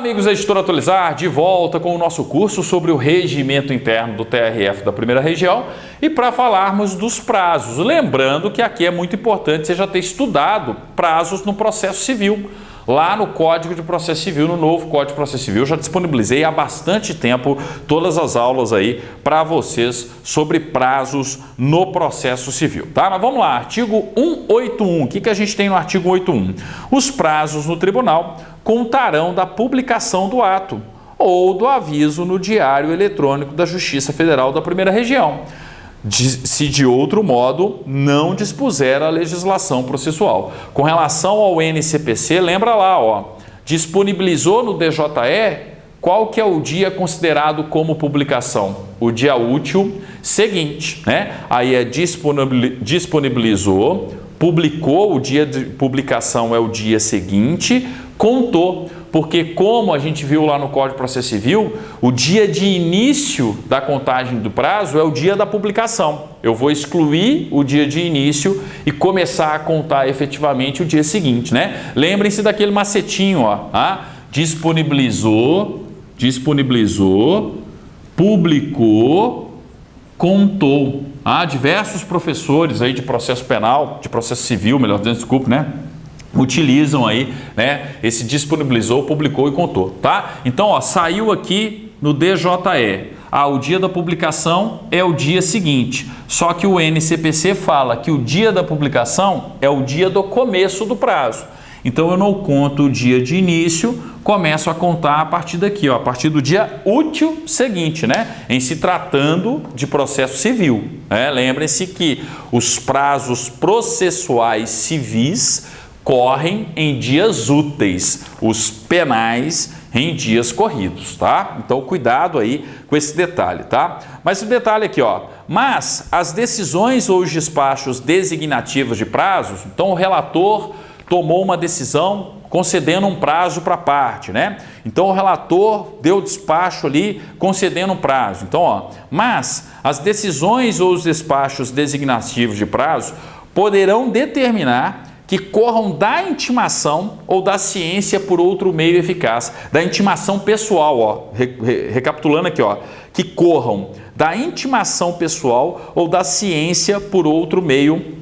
amigos da Editora Atualizar, de volta com o nosso curso sobre o regimento interno do TRF da Primeira Região e para falarmos dos prazos. Lembrando que aqui é muito importante você já ter estudado prazos no processo civil. Lá no Código de Processo Civil, no novo Código de Processo Civil, já disponibilizei há bastante tempo todas as aulas aí para vocês sobre prazos no processo civil, tá? Mas vamos lá, artigo 181, o que a gente tem no artigo 181? Os prazos no tribunal contarão da publicação do ato ou do aviso no Diário Eletrônico da Justiça Federal da Primeira Região, se de outro modo não dispuser a legislação processual. Com relação ao NCPC, lembra lá, ó, disponibilizou no DJE, qual que é o dia considerado como publicação? O dia útil seguinte, né? Aí é disponibilizou, publicou, o dia de publicação é o dia seguinte, contou. Porque como a gente viu lá no Código de Processo Civil, o dia de início da contagem do prazo é o dia da publicação. Eu vou excluir o dia de início e começar a contar efetivamente o dia seguinte, né? Lembrem-se daquele macetinho, ó, disponibilizou, publicou, contou. Há diversos professores aí de processo penal, de processo civil, melhor dizendo, desculpe, né? Utilizam aí, né, esse disponibilizou, publicou e contou, tá? Então, ó, saiu aqui no DJE. O dia da publicação é o dia seguinte, só que o NCPC fala que o dia da publicação é o dia do começo do prazo. Então, eu não conto o dia de início, começo a contar a partir daqui, ó, a partir do dia útil seguinte, né? Em se tratando de processo civil, né? Lembrem-se que os prazos processuais civis correm em dias úteis, os penais em dias corridos, tá? Então, cuidado aí com esse detalhe, tá? Mas o detalhe aqui, ó, mas as decisões ou os despachos designativos de prazos, então o relator tomou uma decisão concedendo um prazo para a parte, né? Então, o relator deu despacho ali concedendo um prazo. Então, ó, mas as decisões ou os despachos designativos de prazo poderão determinar que corram da intimação ou da ciência por outro meio eficaz, da intimação pessoal, ó, recapitulando aqui, ó, que corram da intimação pessoal ou da ciência por outro meio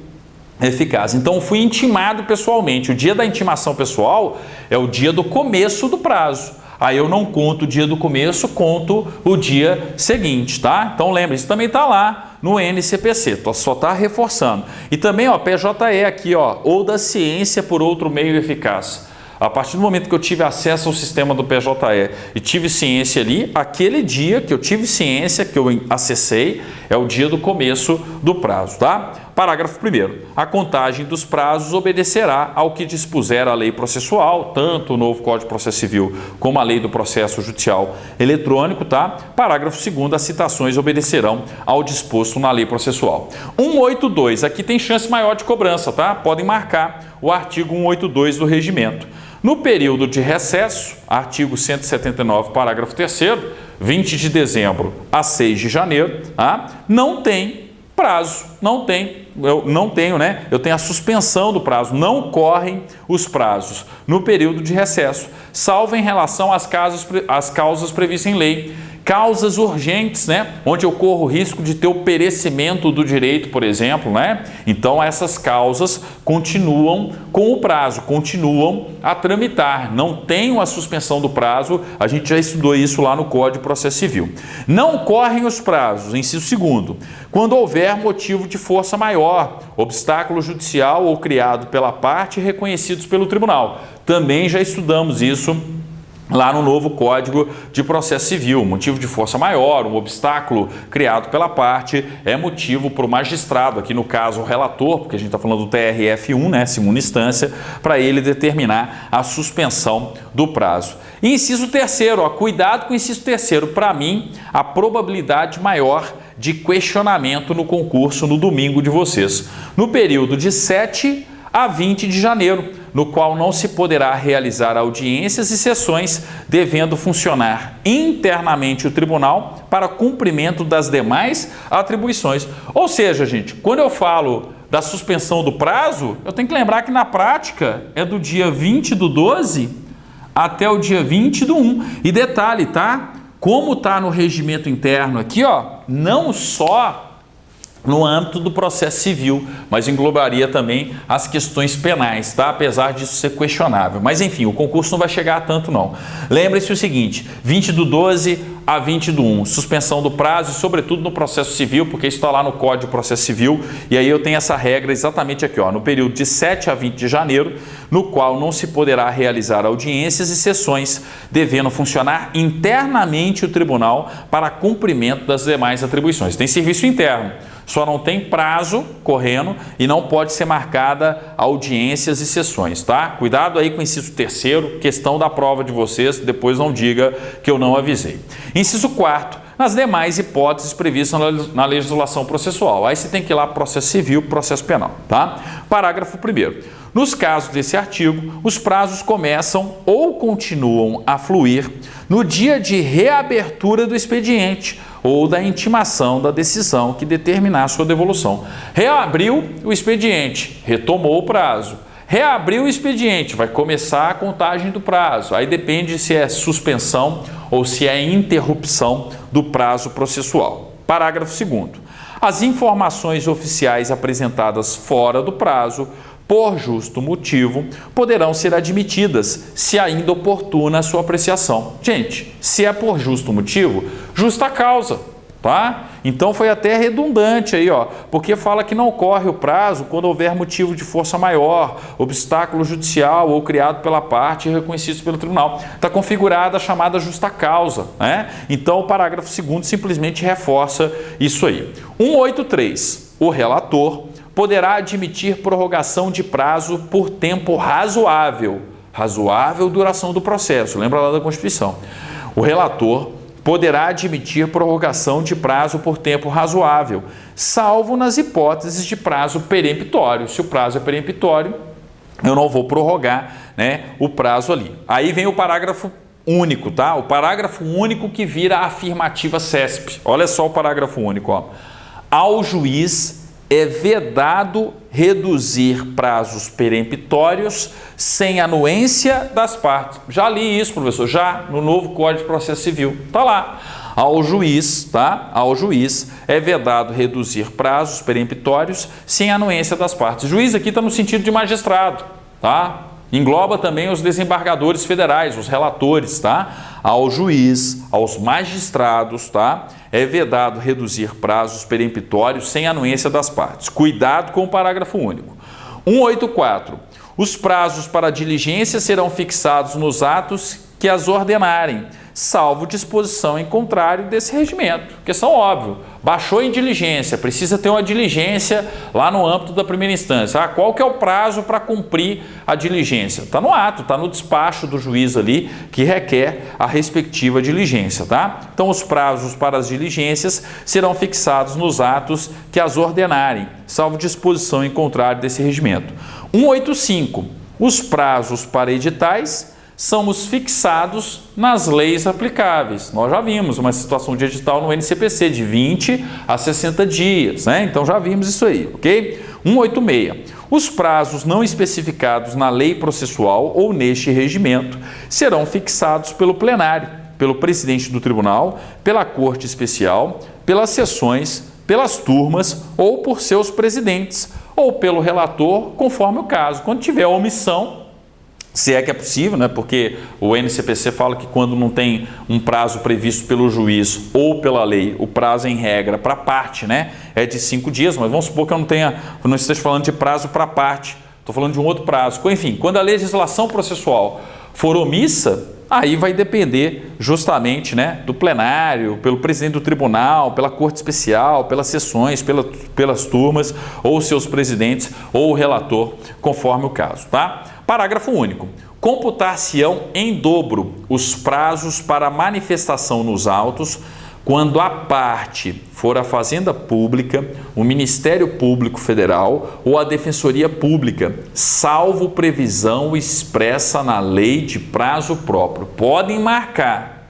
eficaz. Então, fui intimado pessoalmente. O dia da intimação pessoal é o dia do começo do prazo. Aí eu não conto o dia do começo, conto o dia seguinte, tá? Então lembre-se, também está lá no NCPC, só está reforçando. E também, ó, PJE aqui, ó, ou da ciência por outro meio eficaz. A partir do momento que eu tive acesso ao sistema do PJE e tive ciência ali, aquele dia que eu tive ciência, que eu acessei, é o dia do começo do prazo, tá? Parágrafo 1º. A contagem dos prazos obedecerá ao que dispuser a lei processual, tanto o novo Código de Processo Civil como a lei do processo judicial eletrônico, tá? Parágrafo 2º. As citações obedecerão ao disposto na lei processual. 182. Aqui tem chance maior de cobrança, tá? Podem marcar o artigo 182 do regimento. No período de recesso, artigo 179, parágrafo 3º, 20 de dezembro a 6 de janeiro, não tem prazo, eu tenho a suspensão do prazo, não correm os prazos no período de recesso, salvo em relação às causas previstas em lei. Causas urgentes, né? Onde eu corro o risco de ter o perecimento do direito, por exemplo, né? Então, essas causas continuam com o prazo, continuam a tramitar. Não tenho a suspensão do prazo, a gente já estudou isso lá no Código de Processo Civil. Não correm os prazos, inciso 2º, quando houver motivo de força maior, obstáculo judicial ou criado pela parte reconhecidos pelo tribunal. Também já estudamos isso lá no novo Código de Processo Civil. Motivo de força maior, um obstáculo criado pela parte, é motivo para o magistrado, aqui no caso o relator, porque a gente está falando do TRF1, né, segunda instância, para ele determinar a suspensão do prazo. E inciso 3º, ó, cuidado com o inciso 3º, para mim, a probabilidade maior de questionamento no concurso no domingo de vocês, no período de 7 a 20 de janeiro, no qual não se poderá realizar audiências e sessões, devendo funcionar internamente o tribunal para cumprimento das demais atribuições. Ou seja, gente, quando eu falo da suspensão do prazo, eu tenho que lembrar que na prática é do dia 20/12 até o dia 20/1. E detalhe, tá? Como está no regimento interno aqui, ó, não só no âmbito do processo civil, mas englobaria também as questões penais, tá? Apesar disso ser questionável. Mas enfim, o concurso não vai chegar a tanto não. Lembre-se o seguinte, 20/12 a 20/1, suspensão do prazo e sobretudo no processo civil, porque isso está lá no Código de Processo Civil, e aí eu tenho essa regra exatamente aqui, ó, no período de 7 a 20 de janeiro, no qual não se poderá realizar audiências e sessões, devendo funcionar internamente o tribunal para cumprimento das demais atribuições. Tem serviço interno, só não tem prazo correndo e não pode ser marcada audiências e sessões, tá? Cuidado aí com o inciso 3º, questão da prova de vocês, depois não diga que eu não avisei. Inciso 4º, nas demais hipóteses previstas na legislação processual. Aí você tem que ir lá para processo civil, processo penal, tá? Parágrafo 1º. Nos casos desse artigo, os prazos começam ou continuam a fluir no dia de reabertura do expediente ou da intimação da decisão que determinar sua devolução. Reabriu o expediente, retomou o prazo. Reabriu o expediente, vai começar a contagem do prazo. Aí depende se é suspensão ou se é interrupção do prazo processual. Parágrafo 2º. As informações oficiais apresentadas fora do prazo, por justo motivo, poderão ser admitidas, se ainda oportuna a sua apreciação. Gente, se é por justo motivo, justa causa, tá? Então foi até redundante aí, ó, porque fala que não ocorre o prazo quando houver motivo de força maior, obstáculo judicial ou criado pela parte e reconhecido pelo tribunal. Está configurada a chamada justa causa, né? Então o parágrafo 2º simplesmente reforça isso aí. 183. O relator poderá admitir prorrogação de prazo por tempo razoável. Razoável duração do processo, lembra lá da Constituição. O relator poderá admitir prorrogação de prazo por tempo razoável, salvo nas hipóteses de prazo peremptório. Se o prazo é peremptório, eu não vou prorrogar, né, o prazo ali. Aí vem o parágrafo único, tá? O parágrafo único que vira a afirmativa CESP. Olha só o parágrafo único, ó. Ao juiz é vedado reduzir prazos peremptórios sem anuência das partes. Já li isso, professor, já no novo Código de Processo Civil. Está lá. Ao juiz, tá? Ao juiz é vedado reduzir prazos peremptórios sem anuência das partes. Juiz aqui está no sentido de magistrado, tá? Engloba também os desembargadores federais, os relatores, tá? Ao juiz, aos magistrados, tá? É vedado reduzir prazos peremptórios sem anuência das partes. Cuidado com o parágrafo único. 184. Os prazos para diligência serão fixados nos atos que as ordenarem, salvo disposição em contrário desse regimento. Questão óbvia. Baixou em diligência, precisa ter uma diligência lá no âmbito da primeira instância. Qual que é o prazo para cumprir a diligência? Está no ato, está no despacho do juiz ali que requer a respectiva diligência, tá? Então os prazos para as diligências serão fixados nos atos que as ordenarem, salvo disposição em contrário desse regimento. 185. Os prazos para editais são os fixados nas leis aplicáveis. Nós já vimos uma situação de edital no NCPC de 20 a 60 dias, né? Então já vimos isso aí, ok? 186. Os prazos não especificados na lei processual ou neste regimento serão fixados pelo plenário, pelo presidente do tribunal, pela corte especial, pelas sessões, pelas turmas ou por seus presidentes ou pelo relator, conforme o caso. Quando tiver omissão, se é que é possível, né? Porque o NCPC fala que quando não tem um prazo previsto pelo juiz ou pela lei, o prazo em regra para parte, né, é de 5 dias, mas vamos supor que eu não esteja falando de prazo para parte, estou falando de um outro prazo. Enfim, quando a legislação processual for omissa, aí vai depender justamente, né, do plenário, pelo presidente do tribunal, pela corte especial, pelas sessões, pelas turmas, ou seus presidentes, ou o relator, conforme o caso, tá? Parágrafo único. Computar-se-ão em dobro os prazos para manifestação nos autos quando a parte for a Fazenda Pública, o Ministério Público Federal ou a Defensoria Pública, salvo previsão expressa na lei de prazo próprio. Podem marcar,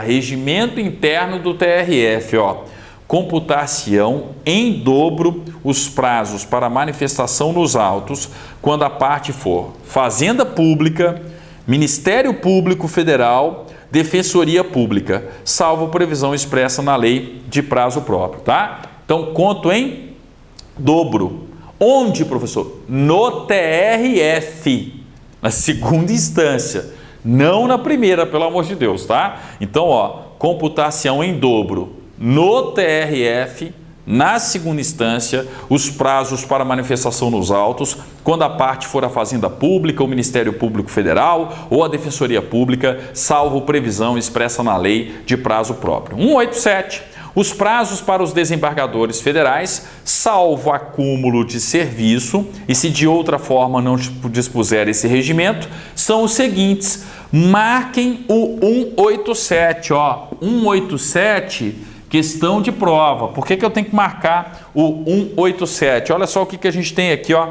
regimento interno do TRF, ó. Computar-se-ão em dobro os prazos para manifestação nos autos quando a parte for Fazenda Pública, Ministério Público Federal, Defensoria Pública, salvo previsão expressa na lei de prazo próprio, tá? Então, conto em dobro. Onde, professor? No TRF, na segunda instância, não na primeira, pelo amor de Deus, tá? Então, ó, computação em dobro no TRF, na segunda instância, os prazos para manifestação nos autos, quando a parte for a Fazenda Pública, o Ministério Público Federal ou a Defensoria Pública, salvo previsão expressa na lei de prazo próprio. 187. Os prazos para os desembargadores federais, salvo acúmulo de serviço, e se de outra forma não dispuser esse regimento, são os seguintes. Marquem o 187, ó, 187, questão de prova. Por que eu tenho que marcar o 187? Olha só o que a gente tem aqui, ó,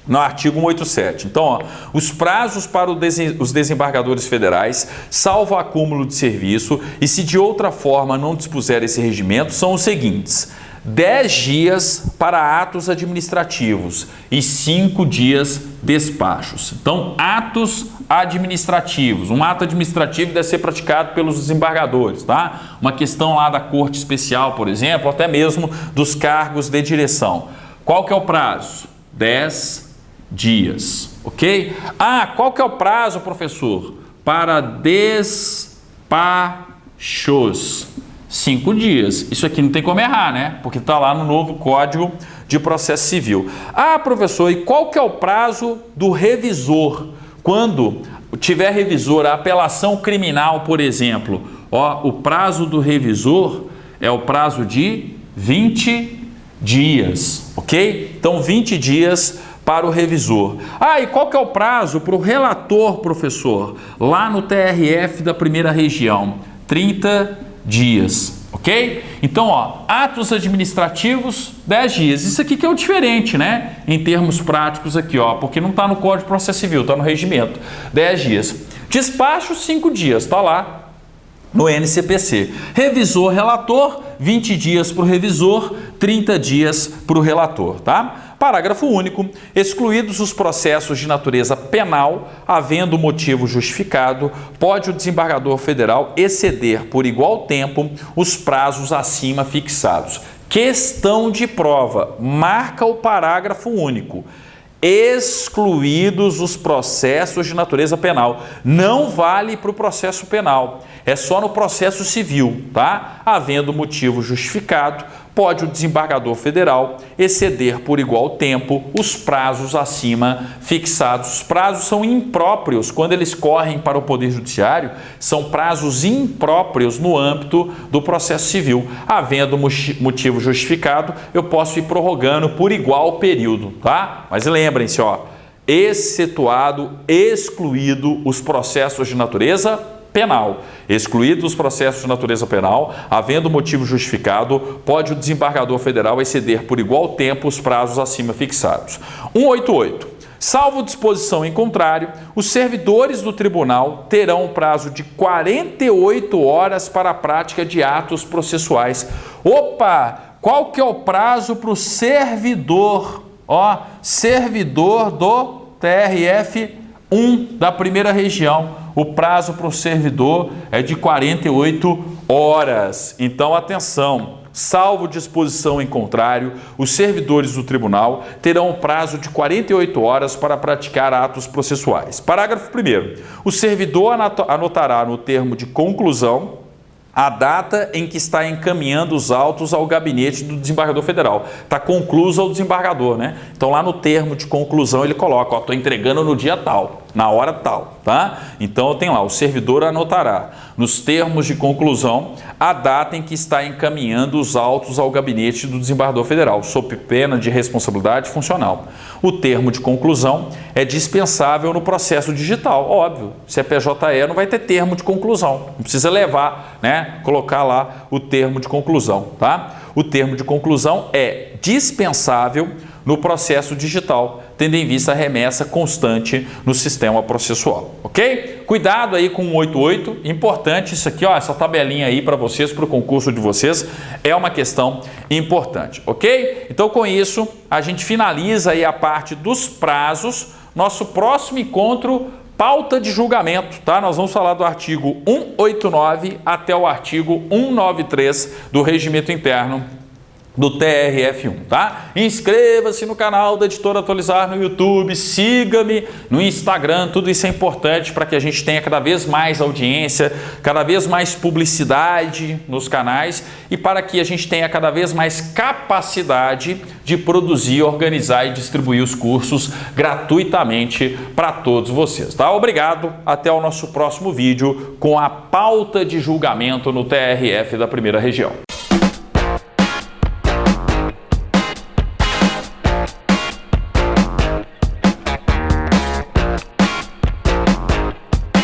no artigo 187. Então, ó, os prazos para os desembargadores federais, salvo acúmulo de serviço, e se de outra forma não dispuser esse regimento, são os seguintes: 10 dias para atos administrativos e 5 dias despachos. Então, atos administrativos. Um ato administrativo deve ser praticado pelos desembargadores, tá? Uma questão lá da Corte Especial, por exemplo, até mesmo dos cargos de direção. Qual que é o prazo? 10 dias, ok? Ah, qual que é o prazo, professor? Para despachos. 5 dias. Isso aqui não tem como errar, né? Porque está lá no novo Código de Processo Civil. Ah, professor, e qual que é o prazo do revisor? Quando tiver revisor, a apelação criminal, por exemplo, ó, o prazo do revisor é o prazo de 20 dias, ok? Então, 20 dias para o revisor. Ah, e qual que é o prazo para o relator, professor? Lá no TRF da primeira região, 30 dias, ok? Então, ó, atos administrativos, 10 dias. Isso aqui que é o diferente, né? Em termos práticos aqui, ó, porque não está no Código de Processo Civil, está no regimento. 10 dias. Despacho, 5 dias, está lá no NCPC. Revisor, relator, 20 dias para o revisor, 30 dias para o relator, tá? Parágrafo único. Excluídos os processos de natureza penal, havendo motivo justificado, pode o desembargador federal exceder por igual tempo os prazos acima fixados. Questão de prova. Marca o parágrafo único. Excluídos os processos de natureza penal. Não vale para o processo penal. É só no processo civil, tá? Havendo motivo justificado, pode o desembargador federal exceder por igual tempo os prazos acima fixados. Os prazos são impróprios quando eles correm para o Poder Judiciário, são prazos impróprios no âmbito do processo civil. Havendo motivo justificado, eu posso ir prorrogando por igual período, tá? Mas lembrem-se, ó, excetuado, excluído os processos de natureza penal. Excluídos os processos de natureza penal, havendo motivo justificado, pode o desembargador federal exceder por igual tempo os prazos acima fixados. 188. Salvo disposição em contrário, os servidores do tribunal terão um prazo de 48 horas para a prática de atos processuais. Opa! Qual que é o prazo para o servidor? Ó, servidor do TRF1 da primeira região. O prazo para o servidor é de 48 horas. Então, atenção, salvo disposição em contrário, os servidores do tribunal terão um prazo de 48 horas para praticar atos processuais. Parágrafo 1º. O servidor anotará no termo de conclusão a data em que está encaminhando os autos ao gabinete do desembargador federal. Está concluso ao desembargador, né? Então, lá no termo de conclusão, ele coloca, ó, estou entregando no dia tal, na hora tal, tá? Então, tem lá, o servidor anotará nos termos de conclusão a data em que está encaminhando os autos ao gabinete do desembargador federal, sob pena de responsabilidade funcional. O termo de conclusão é dispensável no processo digital, óbvio. Se é PJE, não vai ter termo de conclusão, não precisa levar, né? Colocar lá o termo de conclusão, tá? O termo de conclusão é dispensável no processo digital, tendo em vista a remessa constante no sistema processual, ok? Cuidado aí com o 188, importante isso aqui, ó, essa tabelinha aí para vocês, para o concurso de vocês, é uma questão importante, ok? Então, com isso, a gente finaliza aí a parte dos prazos. Nosso próximo encontro, pauta de julgamento, tá? Nós vamos falar do artigo 189 até o artigo 193 do Regimento Interno do TRF1, tá? Inscreva-se no canal da Editora Atualizar no YouTube, siga-me no Instagram, tudo isso é importante para que a gente tenha cada vez mais audiência, cada vez mais publicidade nos canais e para que a gente tenha cada vez mais capacidade de produzir, organizar e distribuir os cursos gratuitamente para todos vocês, tá? Obrigado, até o nosso próximo vídeo com a pauta de julgamento no TRF da Primeira Região.